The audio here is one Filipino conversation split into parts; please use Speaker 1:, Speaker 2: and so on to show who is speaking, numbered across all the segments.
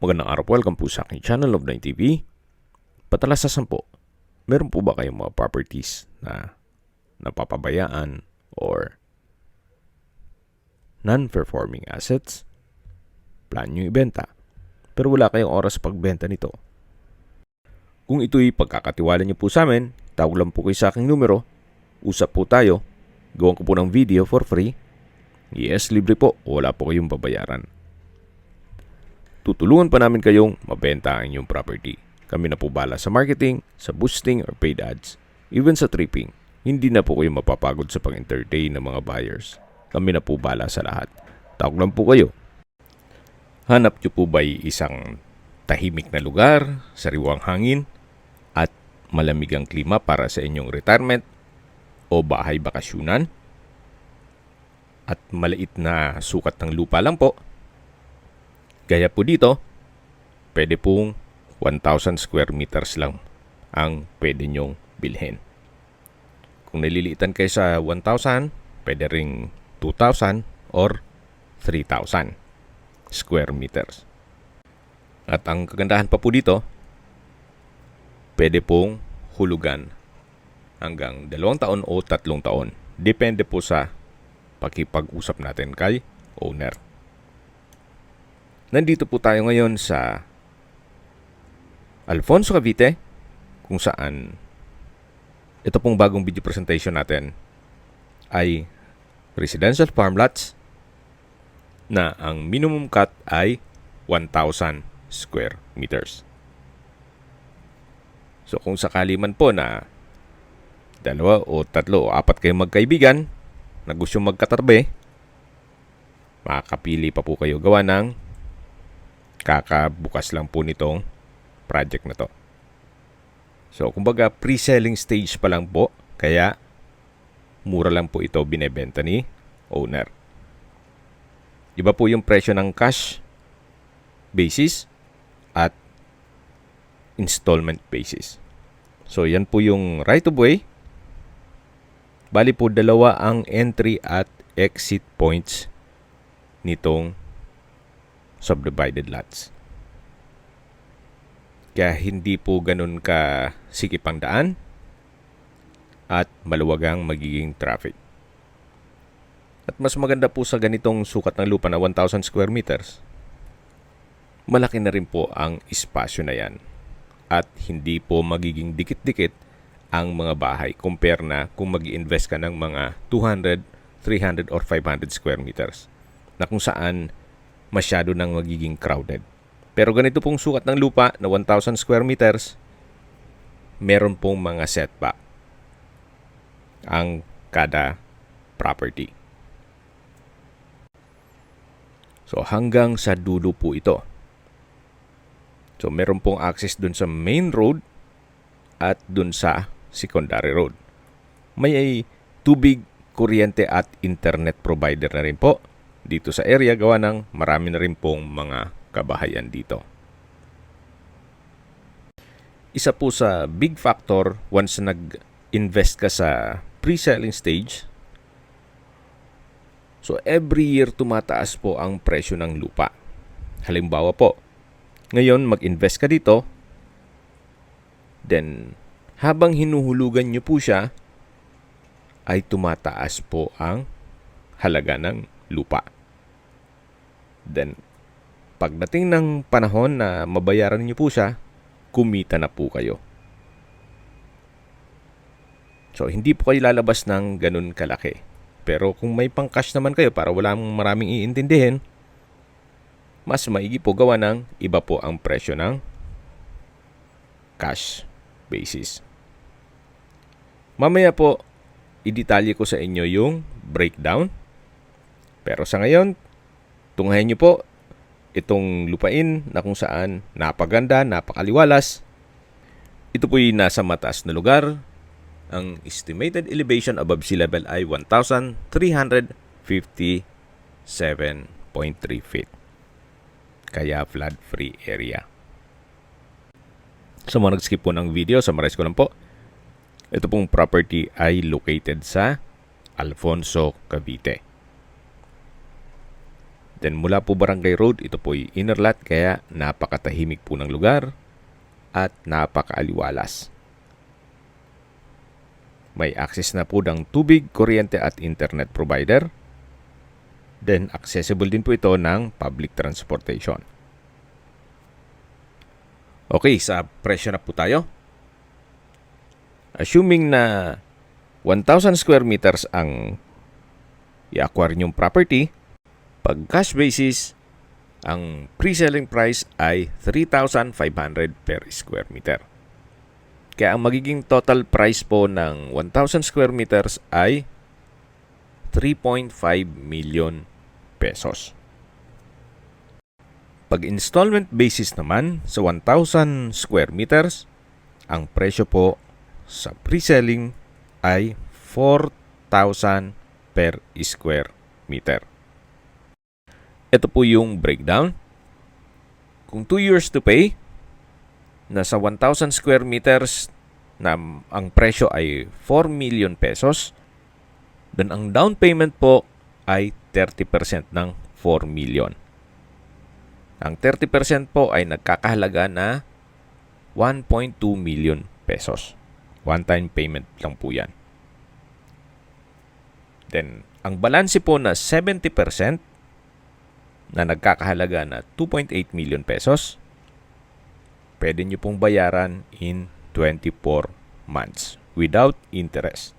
Speaker 1: Magandang araw po, welcome po sa aking channel of 9TV. Patalasasan po, meron po ba kayong mga properties na napapabayaan or non-performing assets? Plan nyo ibenta, pero wala kayong oras pagbenta nito. Kung ito'y pagkakatiwala nyo po sa amin, tawag lang po kayo sa aking numero, usap po tayo, gawan ko po ng video for free. Yes, libre po, wala po kayong babayaran. Tutulungan pa namin kayong mabenta ang inyong property. Kami na po bala sa marketing, sa boosting or paid ads, even sa tripping. Hindi na po kayo mapapagod sa pang-entertain ng mga buyers. Kami na po bala sa lahat. Tawag lang po kayo. Hanap nyo po ba'y isang tahimik na lugar, sariwang hangin, at malamig ang klima para sa inyong retirement o bahay bakasyunan? At maliit na sukat ng lupa lang po. Gaya po dito, pwede pong 1,000 square meters lang ang pwede nyong bilhin. Kung naliliitan kayo sa 1,000, pwede ring 2,000 or 3,000 square meters. At ang kagandahan pa po dito, pwede pong hulugan hanggang 2 taon o 3 taon. Depende po sa pakipag-usap natin kay owner. Nandito po tayo ngayon sa Alfonso, Cavite, kung saan ito pong bagong video presentation natin ay residential farmlots na ang minimum cut ay 1,000 square meters. So kung sakali man po na 2 o 3 o 4 kayong magkaibigan na gusto magkatarbe, makakapili pa po kayo gawa ng kakabukas lang po nitong project na to. So, kumbaga pre-selling stage pa lang po, kaya mura lang po ito binebenta ni owner. Iba po yung presyo ng cash basis at installment basis. So, yan po yung right of way. Bali po 2 ang entry at exit points nitong subdivided lots. Kaya hindi po ganun ka sikip ang daan at maluwag ang magiging traffic. At mas maganda po sa ganitong sukat ng lupa na 1,000 square meters, malaki na rin po ang espasyo na yan at hindi po magiging dikit-dikit ang mga bahay compare na kung mag-i-invest ka ng mga 200, 300 or 500 square meters na kung saan masyado nang magiging crowded. Pero ganito pong sukat ng lupa na 1,000 square meters, meron pong mga setback ang kada property. So hanggang sa dulo po ito. So meron pong access dun sa main road at dun sa secondary road. May tubig, kuryente at internet provider na rin po dito sa area gawa ng marami na rin pong mga kabahayan dito. Isa po sa big factor once nag-invest ka sa pre-selling stage, so every year tumataas po ang presyo ng lupa. Halimbawa po, ngayon mag-invest ka dito, then habang hinuhulugan nyo po siya, ay tumataas po ang halaga ng lupa. Then, pagdating ng panahon na mabayaran niyo po siya, kumita na po kayo. So, hindi po kayo lalabas ng ganun kalaki. Pero kung may pang-cash naman kayo para wala maraming iintindihin, mas maigi po gawa ng iba po ang presyo ng cash basis. Mamaya po, i-detalye ko sa inyo yung breakdown. Pero sa ngayon, tunghayan nyo po itong lupain na kung saan napaganda, napakaliwalas. Ito po'y nasa mataas na lugar. Ang estimated elevation above sea level ay 1,357.3 feet. Kaya flood-free area. Sa mga nag-skip po ng video, summarize ko lang po. Ito pong property ay located sa Alfonso, Cavite. Then mula po Barangay Road, ito po yung inner lot kaya napakatahimik po ng lugar at napakaaliwalas. May access na po ng tubig, kuryente at internet provider. Then accessible din po ito ng public transportation. Okay, sa presyo na po tayo. Assuming na 1,000 square meters ang i-acquire nyong property, pag cash basis, ang pre-selling price ay 3,500 per square meter. Kaya ang magiging total price po ng 1,000 square meters ay 3.5 million pesos. Pag installment basis naman sa 1,000 square meters, ang presyo po sa pre-selling ay 4,000 per square meter. Ito po yung breakdown. Kung 2 years to pay, nasa 1,000 square meters na ang presyo ay 4 million pesos, then ang down payment po ay 30% ng 4 million. Ang 30% po ay nagkakahalaga na 1.2 million pesos. One-time payment lang po yan. Then, ang balanse po na 70% na nagkakahalaga na 2.8 million pesos, pwede nyo pong bayaran in 24 months without interest.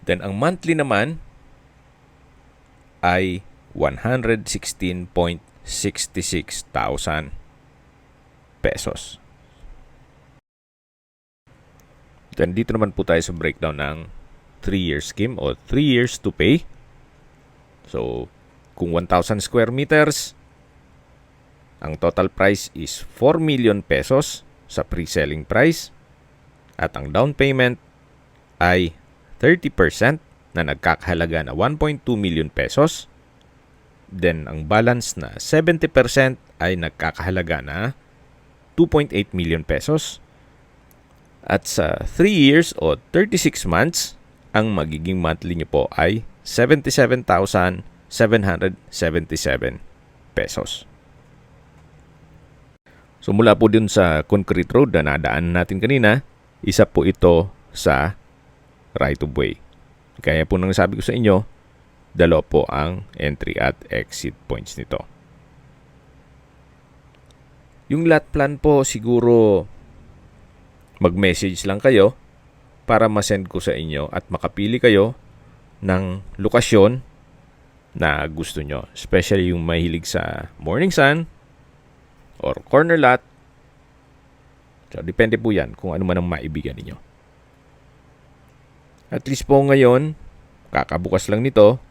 Speaker 1: Then, ang monthly naman ay 116.66,000 pesos. Then, dito naman po tayo sa breakdown ng 3-year scheme o 3 years to pay. So, kung 1,000 square meters, ang total price is 4 million pesos sa pre-selling price at ang down payment ay 30% na nagkakahalaga na 1.2 million pesos. Then, ang balance na 70% ay nagkakahalaga na 2.8 million pesos. At sa 3 years o 36 months, ang magiging monthly nyo po ay 77,777 pesos. So mula po dun sa concrete road na nadaan natin kanina, isa po ito sa right of way. Kaya po nang sabi ko sa inyo, dalawa po ang entry at exit points nito. Yung lot plan po siguro mag-message lang kayo para ma-send ko sa inyo at makapili kayo ng lokasyon na gusto nyo. Especially yung mahilig sa morning sun or corner lot. So, depende po yan kung ano man ang maibigyan ninyo. At least po ngayon, kakabukas lang nito,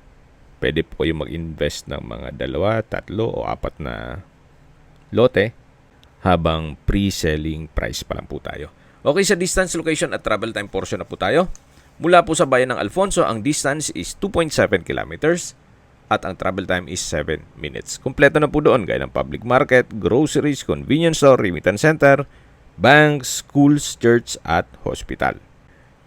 Speaker 1: pwede po kayo mag-invest ng mga 2, 3 o 4 na lote habang pre-selling price pa lang po tayo. Okay, sa distance, location at travel time portion na po tayo. Mula po sa bayan ng Alfonso, ang distance is 2.7 kilometers at ang travel time is 7 minutes. Kompleto na po doon gaya ng public market, groceries, convenience store, remittance center, banks, schools, church at hospital.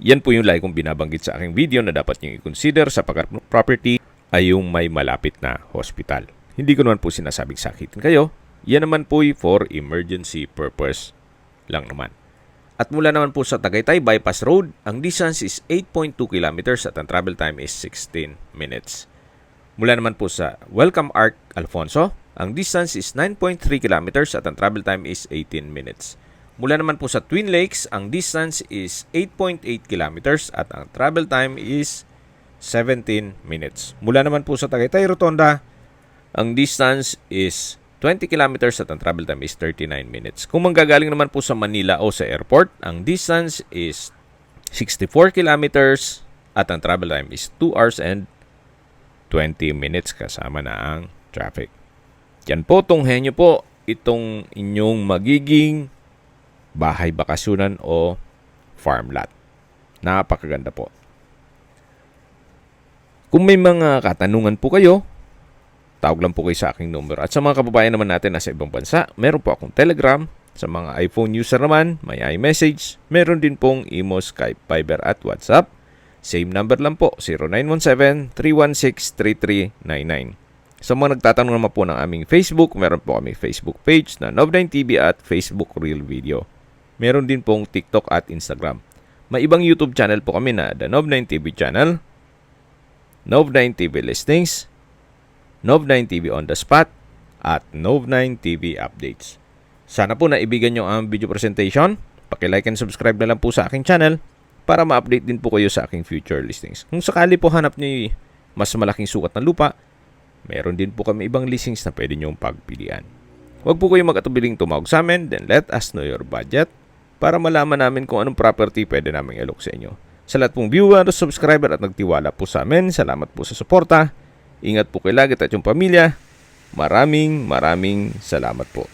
Speaker 1: Yan po yung lagi kong binabanggit sa aking video na dapat nyo i-consider sa pagka-property ay yung may malapit na hospital. Hindi ko naman po sinasabing sakitin kayo. Yan naman po for emergency purpose lang naman. At mula naman po sa Tagaytay Bypass Road, ang distance is 8.2 kilometers at ang travel time is 16 minutes. Mula naman po sa Welcome Arc Alfonso, ang distance is 9.3 kilometers at ang travel time is 18 minutes. Mula naman po sa Twin Lakes, ang distance is 8.8 kilometers at ang travel time is 17 minutes. Mula naman po sa Tagaytay Rotonda, ang distance is 20 kilometers at ang travel time is 39 minutes. Kung manggagaling naman po sa Manila o sa airport, ang distance is 64 kilometers at ang travel time is 2 hours and 20 minutes kasama na ang traffic. Yan po, tunghayan nyo po itong inyong magiging bahay bakasyonan o farm lot. Napakaganda po. Kung may mga katanungan po kayo, tawag lang po kayo sa aking numero. At sa mga kababayan naman natin nasa ibang bansa, meron po akong Telegram. Sa mga iPhone user naman, may iMessage. Meron din pong Imo, Skype, Viber at WhatsApp. Same number lang po, 0917-316-3399. Sa mga nagtatanong naman po ng aming Facebook, meron po kami Facebook page na Nov9TV at Facebook Real Video. Meron din pong TikTok at Instagram. May ibang YouTube channel po kami na The Nov9TV Channel, Nov9TV Listings, Nov9TV On The Spot, at Nov9TV Updates. Sana po naibigan nyo ang video presentation. Paki-like and subscribe na lang po sa aking channel para ma-update din po kayo sa aking future listings. Kung sakali po hanap nyo mas malaking sukat ng lupa, meron din po kami ibang listings na pwede nyong pagpilian. Huwag po kayong mag-atubiling tumawag sa amin, then let us know your budget para malaman namin kung anong property pwede namin i-look sa inyo. Sa lahat pong viewer, subscriber at nagtiwala po sa amin, salamat po sa suporta. Ingat po kayo lagi at yung pamilya. Maraming salamat po.